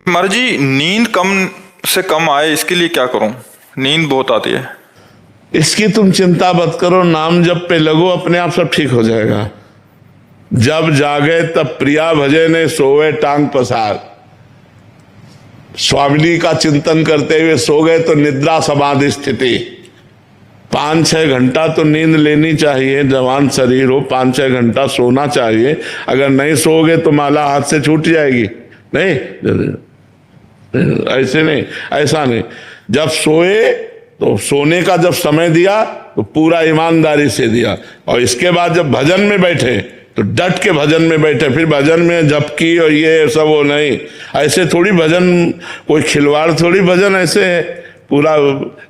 महाराज जी, नींद कम से कम आए इसके लिए क्या करूं? नींद बहुत आती है। इसकी तुम चिंता मत करो, नाम जप पे लगो, अपने आप सब ठीक हो जाएगा। जब जागे तब प्रिया भजे ने सोए टांग पसार। स्वामिनी का चिंतन करते हुए सो गए तो निद्रा समाधि स्थिति। 5-6 घंटा तो नींद लेनी चाहिए। जवान शरीर हो 5-6 घंटा सोना चाहिए। अगर नहीं सोओगे तो माला हाथ से छूट जाएगी। नहीं, ऐसे नहीं, ऐसा नहीं। जब सोए तो सोने का जब समय दिया तो पूरा ईमानदारी से दिया, और इसके बाद जब भजन में बैठे तो डट के भजन में बैठे। फिर भजन में झपकी और ये सब वो नहीं, ऐसे थोड़ी भजन, कोई खिलवाड़ थोड़ी भजन ऐसे है। पूरा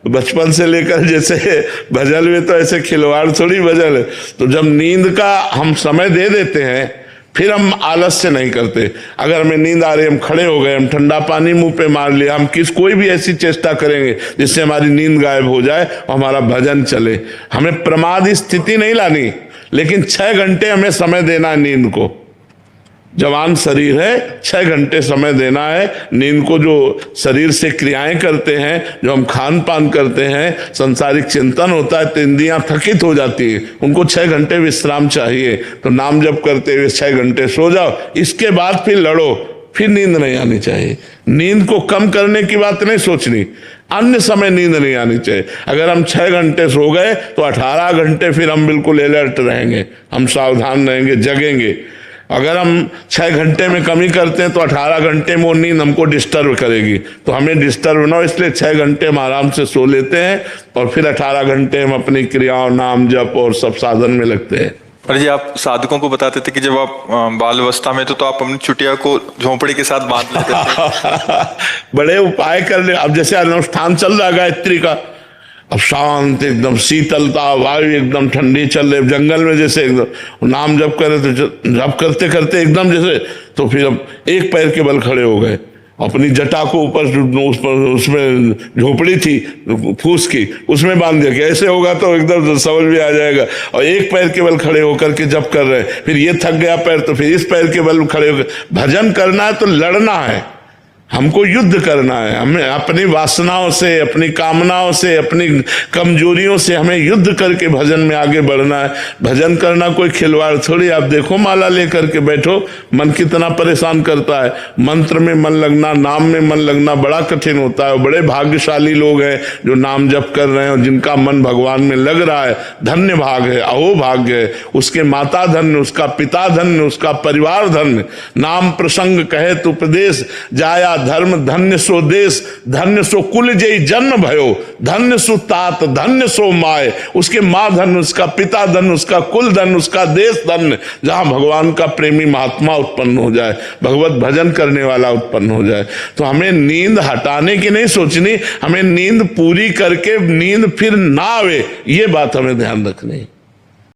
बचपन से लेकर जैसे भजन में तो ऐसे खिलवाड़ थोड़ी भजन है। तो जब नींद का हम समय दे देते हैं फिर हम आलस्य नहीं करते। अगर हमें नींद आ रही, हम खड़े हो गए, हम ठंडा पानी मुंह पे मार लिया, हम कोई भी ऐसी चेष्टा करेंगे जिससे हमारी नींद गायब हो जाए और हमारा भजन चले। हमें प्रमाद स्थिति नहीं लानी, लेकिन 6 घंटे हमें समय देना है नींद को। जवान शरीर है, 6 घंटे समय देना है नींद को। जो शरीर से क्रियाएं करते हैं, जो हम खान पान करते हैं, संसारिक चिंतन होता है तो इंद्रियां थकित हो जाती है, उनको 6 घंटे विश्राम चाहिए। तो नाम जप करते हुए 6 घंटे सो जाओ, इसके बाद फिर लड़ो, फिर नींद नहीं आनी चाहिए। नींद को कम करने की बात नहीं सोचनी, अन्य समय नींद नहीं आनी चाहिए। अगर हम 6 घंटे सो गए तो 18 घंटे फिर हम बिल्कुल अलर्ट रहेंगे, हम सावधान रहेंगे, जगेंगे। अगर हम 6 घंटे में कमी करते हैं तो 18 घंटे में वो नींद हमको डिस्टर्ब करेगी। तो हमें डिस्टर्ब ना हो, इसलिए 6 घंटे हम आराम से सो लेते हैं और फिर 18 घंटे हम अपनी क्रियाओं, नाम जप और सब साधन में लगते हैं। अरे जी, आप साधकों को बताते थे कि जब आप बाल अवस्था में तो आप अपनी चुटिया को झोंपड़ी के साथ बांध लेते थे। बड़े उपाय कर ले। अब जैसे अनुष्ठान चल रहा है गायत्री का, अब शांत एकदम शीतलता, वायु एकदम ठंडी चल रही, जंगल में जैसे एकदम नाम जप करे तो जप करते करते एकदम जैसे, तो फिर अब एक पैर के बल खड़े हो गए, अपनी जटा को ऊपर उसमें झोपड़ी थी फूस की, उसमें बांध दिया कि ऐसे होगा तो एकदम समझ में आ जाएगा। और एक पैर के बल खड़े होकर के जप कर रहे हैं, फिर ये थक गया पैर तो फिर इस पैर के बल खड़े होकर। भजन करना है तो लड़ना है, हमको युद्ध करना है। हमें अपनी वासनाओं से, अपनी कामनाओं से, अपनी कमजोरियों से हमें युद्ध करके भजन में आगे बढ़ना है। भजन करना कोई खिलवाड़ थोड़ी। आप देखो, माला लेकर के बैठो, मन कितना परेशान करता है। मंत्र में मन लगना, नाम में मन लगना बड़ा कठिन होता है। बड़े भाग्यशाली लोग हैं जो नाम जप कर रहे हैं और जिनका मन भगवान में लग रहा है। धन्य भाग है, अहो भाग्य है। उसके माता धन्य, उसका पिता धन्य, उसका परिवार धन्य। नाम प्रसंग कहे तो उपदेश जाया धर्म, धन्य सो देश, धन्य सो कुल जय जन्म भयो, धन्य सो तात, धन्य सो माय। उसके माँ धन्य, उसका पिता धन्य, उसका कुल धन्य, उसका देश धन्य, जहां भगवान का प्रेमी महात्मा उत्पन्न हो जाए, भगवत भजन करने वाला उत्पन्न हो जाए। तो हमें नींद हटाने की नहीं सोचनी, हमें नींद पूरी करके नींद फिर ना आवे, ये बात हमें ध्यान रखनी।